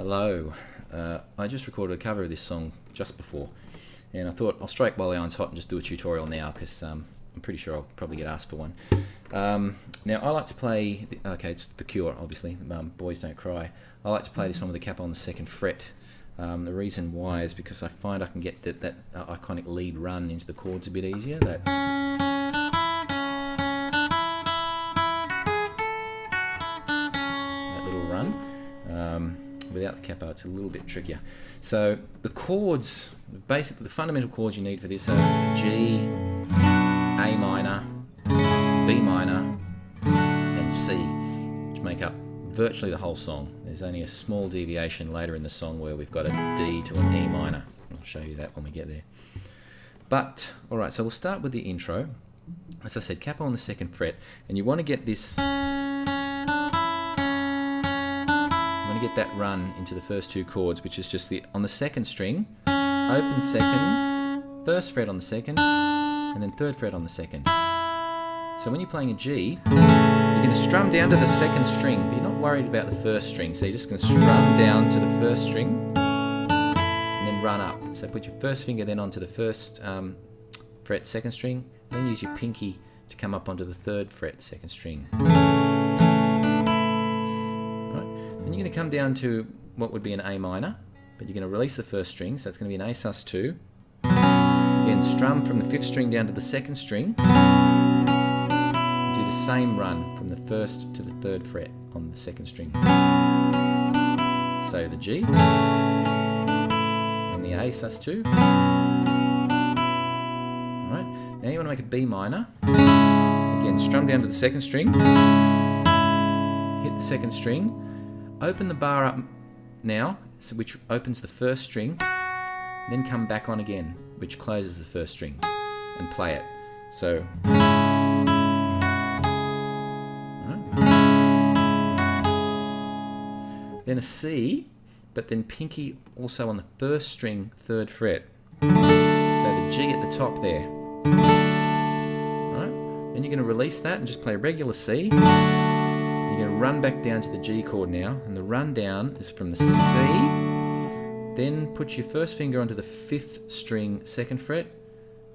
Hello. I just recorded a cover of this song just before, and I thought I'll strike while the iron's hot and just do a tutorial now, because I'm pretty sure I'll probably get asked for one. Now I like to play, it's The Cure, obviously, Boys Don't Cry. I like to play this one with the capo on the 2nd fret. The reason why is because I find I can get that iconic lead run into the chords a bit easier. That little run. Without the capo, it's a little bit trickier. So the chords, basically the fundamental chords you need for this are G, A minor, B minor, and C, which make up virtually the whole song. There's only a small deviation later in the song where we've got a D to an E minor. I'll show you that when we get there. But, alright, so we'll start with the intro. As I said, capo on the 2nd fret, and you want to get this, get that run into the first two chords, which is just on the 2nd string, open 2nd, 1st fret on the 2nd, and then 3rd fret on the 2nd. So when you're playing a G, you're going to strum down to the 2nd string, but you're not worried about the 1st string, so you're just going to strum down to the 1st string and then run up. So put your 1st finger then onto the 1st fret 2nd string, and then use your pinky to come up onto the 3rd fret 2nd string. And you're going to come down to what would be an A minor, but you're going to release the 1st string, so it's going to be an A sus2. Again, strum from the 5th string down to the 2nd string. Do the same run from the 1st to the 3rd fret on the 2nd string. So the G, and the A sus2. Alright, now you want to make a B minor. Again, strum down to the 2nd string, hit the 2nd string, open the bar up now, which opens the 1st string, then come back on again, which closes the 1st string, and play it. So, then a C, but then pinky also on the 1st string, 3rd fret. So the G at the top there. Right? Then you're going to release that and just play a regular C. You're going to run back down to the G chord now, and the run down is from the C, then put your 1st finger onto the 5th string 2nd fret,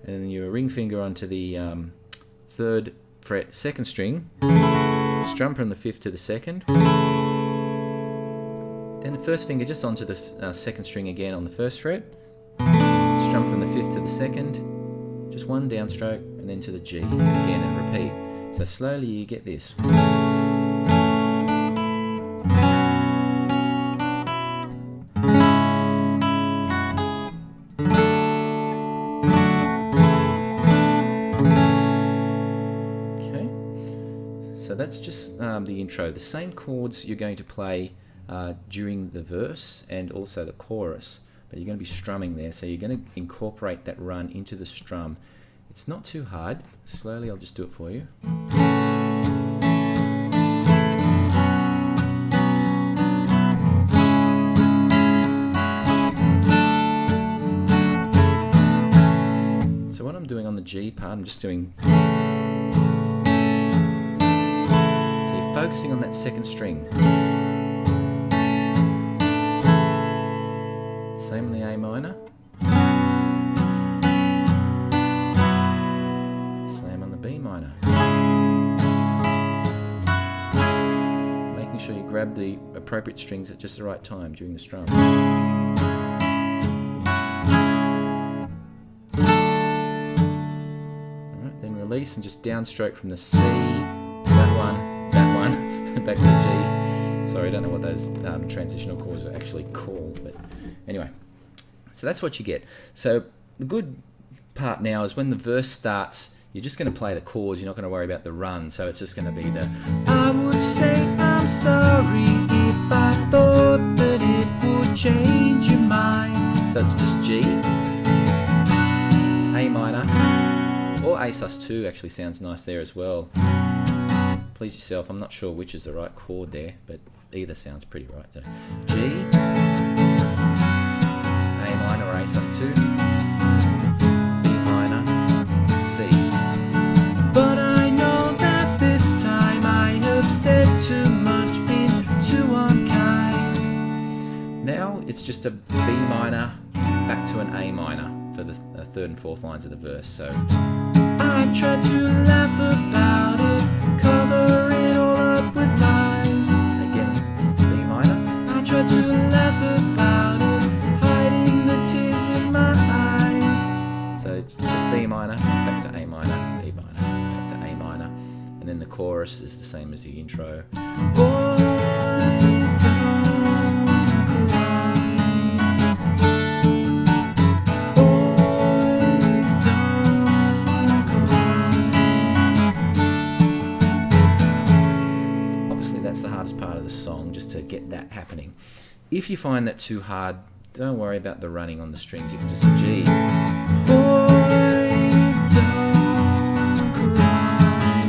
and your ring finger onto the 3rd fret 2nd string, strum from the 5th to the 2nd, then the 1st finger just onto the 2nd string again on the 1st fret, strum from the 5th to the 2nd, just one downstroke, and then to the G again, and repeat. So slowly you get this. So that's just the intro. The same chords you're going to play during the verse and also the chorus, but you're going to be strumming there, so you're going to incorporate that run into the strum. It's not too hard. Slowly I'll just do it for you. So what I'm doing on the G part, I'm just doing... focusing on that 2nd string. Same on the A minor. Same on the B minor. Making sure you grab the appropriate strings at just the right time during the strum. Alright, then release and just downstroke from the C, that one, back to the G. Sorry, I don't know what those transitional chords are actually called, but anyway. So that's what you get. So the good part now is when the verse starts, you're just going to play the chords, you're not going to worry about the run, so it's just going to be the I would say I'm sorry if I thought that it would change your mind. So it's just G, A minor, or A sus2 actually sounds nice there as well. Please yourself, I'm not sure which is the right chord there, but either sounds pretty right. So G, A minor or A sus2, B minor, C. But I know that this time I have said too much, been too unkind. Now it's just a B minor back to an A minor for the third and fourth lines of the verse. So I tried to laugh about it, cover it all up with lies. Again, B minor. I tried to laugh about it, hiding the tears in my eyes. So just B minor, back to A minor, B minor, back to A minor. And then the chorus is the same as the intro. Boys don't cry. Boys don't cry. Obviously that's the hardest part of the song, just to get that happening. If you find that too hard, don't worry about the running on the strings. You can just G. Boys don't cry.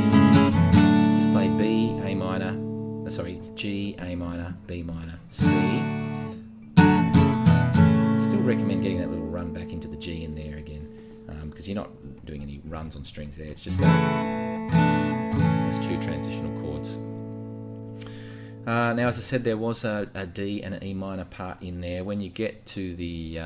Just play B, A minor, G, A minor, B minor, C. Still recommend getting that little run back into the G in there again, because you're not doing any runs on strings there. It's just those two transitional chords. Now, as I said, there was a D and an E minor part in there. When you get to the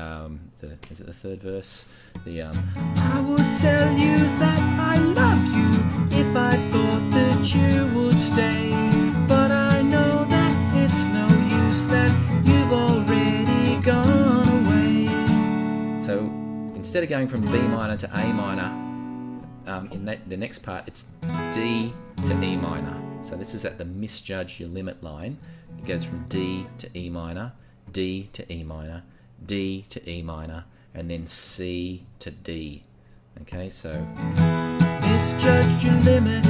is it the third verse? I would tell you that I love you if I thought that you would stay, but I know that it's no use, that you've already gone away. So instead of going from B minor to A minor, in the next part it's D to E minor. So this is at the misjudge your limit line. It goes from D to E minor, D to E minor, D to E minor, and then C to D. Okay, so misjudged your limit,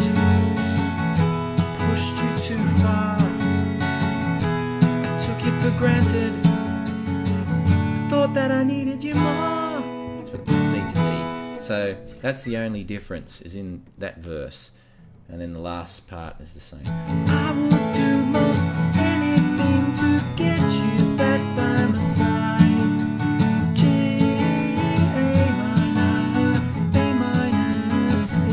pushed you too far, I took you for granted, I thought that I needed you more. That's what C to D. So that's the only difference, is in that verse. And then the last part is the same. I would do most anything to get you back by my side. G, A minor, A minor, C.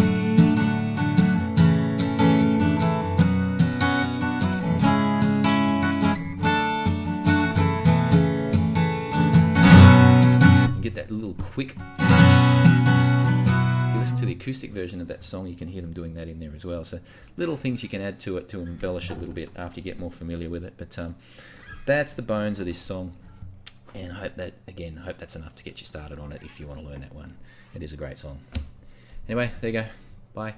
You get that little quick. Listen to the acoustic version of that song, you can hear them doing that in there as well. So little things you can add to it to embellish it a little bit after you get more familiar with it. But that's the bones of this song, and I hope that's enough to get you started on it if you want to learn that one. It is a great song. Anyway, there you go. Bye.